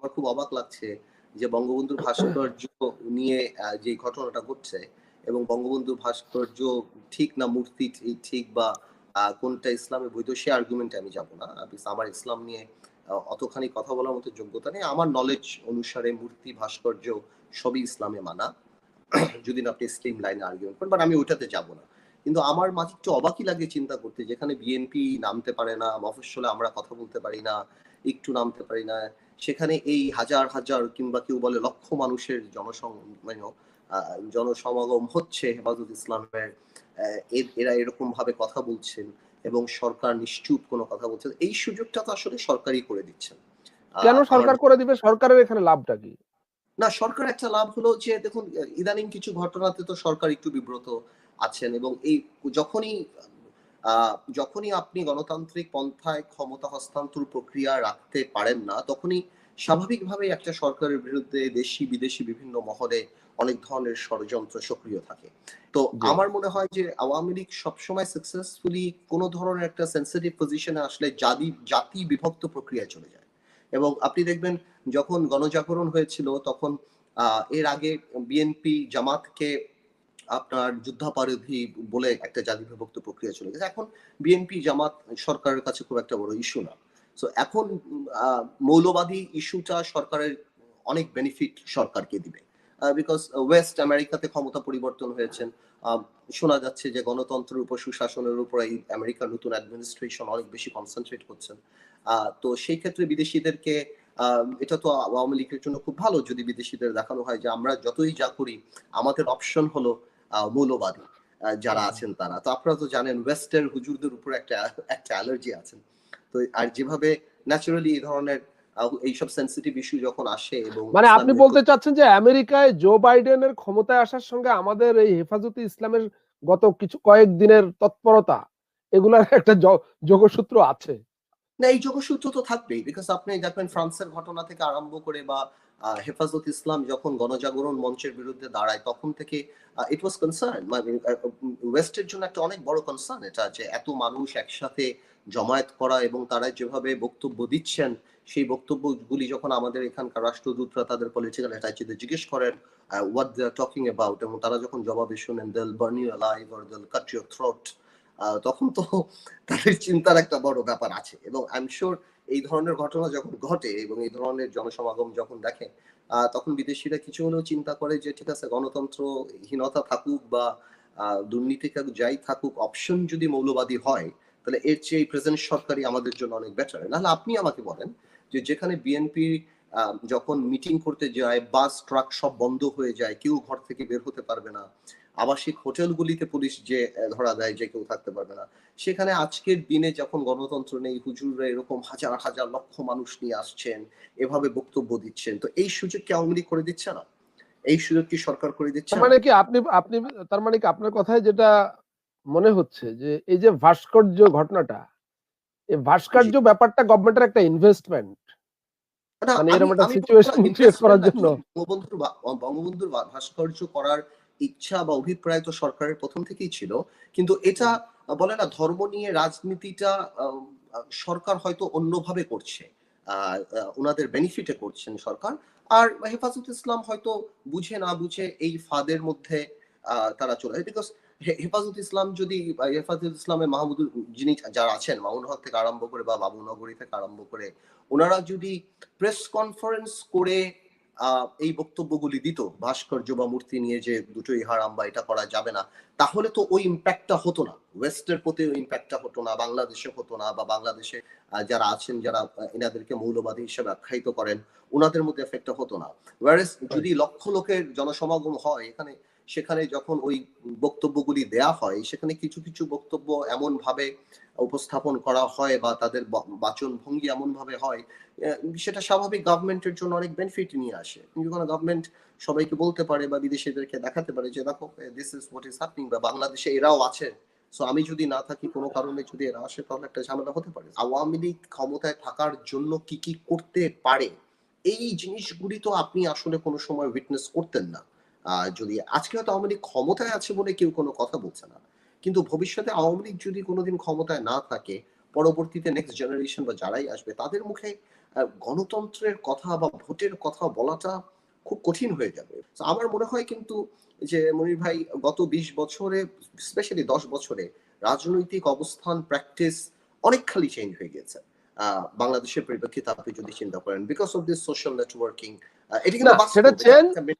আমার খুব অবাক লাগছে যে বঙ্গবন্ধুর ভাস্কর্য নিয়ে যে ঘটনাটা ঘটছে এবং বঙ্গবন্ধুর ভাস্কর্য ঠিক না মূর্তি ঠিক বা কোনটা ইসলামে বৈধ সে আর্গুমেন্টে আমি যাব না। আমার ইসলাম নিয়ে অতখানি কথা বলার মতো যোগ্যতা নেই। আমার নলেজ অনুসারে মূর্তি ভাস্কর্য সবই ইসলামে মানা। যদি না আপনি স্ট্রিম লাইনে আর্গুমেন্ট করেন, বাট আমি ওইটাতে যাব না। কিন্তু আমার মাঝে একটু অবাকই লাগে চিন্তা করতে, যেখানে বিএনপি নামতে পারে না, মফস্বলে আমরা কথা বলতে পারি না, একটু নামতে পারি না, সেখানে এই হাজার হাজার কিংবা কেউ বলে লক্ষ মানুষের জনসমাগম হচ্ছে হেফাজত ইসলামের, এরা এরকম ভাবে কথা বলছেন এবং সরকার নিশ্চুপ কোনো কথা বলছে, এই সুযোগটা তো আসলে সরকারই করে দিচ্ছেন। কেন সরকার করে দিবে? সরকারের এখানে লাভটা কি? না, সরকার একটা লাভ হলো যে দেখুন ইদানিং কিছু ঘটনাতে তো সরকার একটু বিব্রত আছেন এবং এই যখনই যখনই আপনি গণতান্ত্রিক পন্থায় ক্ষমতা হস্তান্তর প্রক্রিয়া রাখতে পারেন না, তখনই স্বাভাবিকভাবেই একটা সরকারের বিরুদ্ধে দেশি বিদেশি বিভিন্ন মহলে অনেক ধরনের ষড়যন্ত্র সক্রিয় থাকে। তো আমার মনে হয় যে আওয়ামী লীগ সবসময় সাকসেসফুলি কোনো ধরনের একটা সেন্সিটিভ পজিশনে আসলে জাতি বিভক্ত প্রক্রিয়ায় চলে যায়। এবং আপনি দেখবেন যখন গণজাগরণ হয়েছিল তখন এর আগে বিএনপি জামাতকে আপনার যুদ্ধাপরাধী বলে একটা জাতি বিভক্ত প্রক্রিয়া চলে গেছে। এখন বিএনপি জামাত সরকারের কাছে খুব একটা বড় ইস্যু না। সো এখন মৌলবাদী ইস্যুটা সরকারের অনেক বেনিফিট সরকারকে দিবে, বিকজ ওয়েস্ট আমেরিকাতে ক্ষমতা পরিবর্তন হয়েছেন। শোনা যাচ্ছে যে গণতন্ত্রের উপর সুশাসনের উপর এই আমেরিকার নতুন অ্যাডমিনিস্ট্রেশন অনেক বেশি কনসেন্ট্রেট করছেন। তো সেই ক্ষেত্রে বিদেশিদেরকে এটা তো আওয়ামী লীগের জন্য খুব ভালো যদি বিদেশিদের দেখানো হয় যে আমরা যতই যা করি আমাদের অপশন হলো মৌলবাদী যারা আছেন তারা। তো আপনারা তো জানেন ওয়েস্টের হুজুরদের উপর একটা অ্যালার্জি আছেন। তো আর যেভাবে ন্যাচারালি এই ধরনের এইসব সেন্সিটিভ ইস্যু যখন আসে এবং মানে আপনি বলতে চাচ্ছেন যে আমেরিকায় জো বাইডেনের ক্ষমতায় আসার সঙ্গে আমাদের এই হেফাজতে ইসলামের গত কয়েক দিনের তৎপরতা এগুলার একটা যোগসূত্র আছে? না, এই যোগসূত্র তো থাকবেই, বিকজ আপনি দেখবেন ফ্রান্সের ঘটনা থেকে আরম্ভ করে বা হেফাজত ইসলাম যখন গণজাগরণ মঞ্চের বিরুদ্ধে দাঁড়ায় তখন থেকে ইট ওয়াজ কনসার্ন, মানে ওয়েস্টের জন্য একটা অনেক বড় কনসার্ন এটা যে এত মানুষ একসাথে জমায়েত করা এবং তারা যেভাবে বক্তব্য দিচ্ছেন সেই বক্তব্যগুলি যখন আমাদের এখানকার রাষ্ট্রদূতরা তাদের পলিটিক্যাল অ্যাটাচিদের জিজ্ঞেস করেন what they are talking about, এবং তারা যখন জবাবে শুনেন they'll burn you alive or they'll cut your throat, তখন তো তাদের চিন্তার একটা বড় ব্যাপার আছে। এবং আই এম শিওর এই ধরনের ঘটনা যখন ঘটে এবং এই ধরনের জনসমাগম যখন দেখে তখন বিদেশিরা কিছু হলেও চিন্তা করে যে ঠিক আছে গণতন্ত্রহীনতা থাকুক বা দুর্নীতি যাই থাকুক, অপশন যদি মৌলবাদী হয় তাহলে এর চেয়ে প্রেজেন্ট সরকারই আমাদের জন্য অনেক বেটার। নাহলে আপনি আমাকে বলেন যে যেখানে বিএনপি যখন মিটিং করতে যায় বাস ট্রাক সব বন্ধ হয়ে যায়, কেউ ঘর থেকে বের হতে পারবে না, আবাসিক হোটেলগুলিতে পুলিশ যে ধরা দেয় যে কেউ থাকতে পারবে না, সেখানে আজকের দিনে যখন গণতন্ত্র নেই হুজুররা এরকম হাজার হাজার লক্ষ মানুষ নিয়ে আসছেন, এভাবে বক্তব্য দিচ্ছেন, তো এই সুযোগ কি আওয়ামী লীগ করে দিচ্ছে না? এই সুযোগ কি সরকার করে দিচ্ছে না? মানে কি আপনি আপনি তার মানে কি আপনার কথায় যেটা মনে হচ্ছে যে এই যে ভাস্কর্য ঘটনাটা, এই ভাস্কর্য ব্যাপারটা গভর্নমেন্টের একটা ইনভেস্টমেন্ট, না, মানে আমি এরকম একটা আমি সিচুয়েশন ক্রিয়েট করার জন্য। বঙ্গবন্ধুর ভাস্কর্য করার ইচ্ছা বা অভিপ্রায় তো সরকারের প্রথম থেকেই ছিল, কিন্তু এটা বলে না ধর্ম নিয়ে রাজনীতিটা সরকার হয়তো অন্যভাবে করছে, ওনাদের বেনিফিটে করছেন সরকার। আর হেফাজত ইসলাম হয়তো বুঝে না বুঝে এই ফাঁদের মধ্যে তারা চলে যায়, বিকজ হেফাজত ইসলাম যদি হেফাজত ইসলামের মাহমুদুল যিনি যারা আছেন মামুন হক থেকে আরম্ভ করে বা বাবুনগরী থেকে আরম্ভ করে ওনারা যদি প্রেস কনফারেন্স করে এই বক্তব্যগুলি দিত ভাস্কর্য বা মূর্তি নিয়ে যে দুটোই হারাম বা এটা করা যাবে না, তাহলে তো ওই ইম্প্যাক্টটা হতো না, ওয়েস্টের প্রতি ওই ইম্প্যাক্টটা হতো না, বাংলাদেশে হতো না, বা বাংলাদেশে যারা আছেন যারা এনাদেরকে মৌলবাদী হিসেবে আখ্যায়িত করেন ওনাদের মধ্যে এফেক্টটা হতো না। ওয়ারেস যদি লক্ষ লোকের জনসমাগম হয় এখানে, সেখানে যখন ওই বক্তব্যগুলি দেয়া হয় সেখানে কিছু কিছু বক্তব্য এমন ভাবে উপস্থাপন করা হয় বা তাদের বাচন ভঙ্গি এমন ভাবে হয়, সেটা স্বাভাবিক গভর্নমেন্টের জন্য অনেক বেনিফিট নিয়ে আসে। যখন গভর্নমেন্ট সবাইকে বলতে পারে বা বিদেশিদেরকে দেখাতে পারে যে দেখো this is what is happening, বা বাংলাদেশে এরাও আছে, সো আমি যদি না থাকি কোনো কারণে যদি এরা আসে তাহলে একটা ঝামেলা হতে পারে। আওয়ামী লীগ ক্ষমতায় থাকার জন্য কি কি করতে পারে এই জিনিসগুলি তো আপনি আসলে কোনো সময় উইটনেস করতেন না। যদি আজকে হয়তো আওয়ামী লীগ ক্ষমতায় আছে বলে কেউ কোনো কথা বলছে না, কিন্তু ভবিষ্যতে আওয়ামী লীগ যদি কোনোদিন ক্ষমতায় না থাকে, পরবর্তীতে নেক্সট জেনারেশন বা যারাই আসবে তাদের মুখে গণতন্ত্রের কথা বা ভোটের কথা বলাটা খুব কঠিন হয়ে যাবে। তো আমার মনে হয় কিন্তু যে মনির ভাই গত 20 বছরে, স্পেশালি 10 বছরে রাজনৈতিক অবস্থান প্র্যাকটিস অনেকখানি চেঞ্জ হয়ে গেছে বাংলাদেশের পরিপ্রেক্ষিতে আপনি যদি চিন্তা করেন, because of this social networking. এটা না কিন্তু সেটা বাস্তব, চেঞ্জ, এটা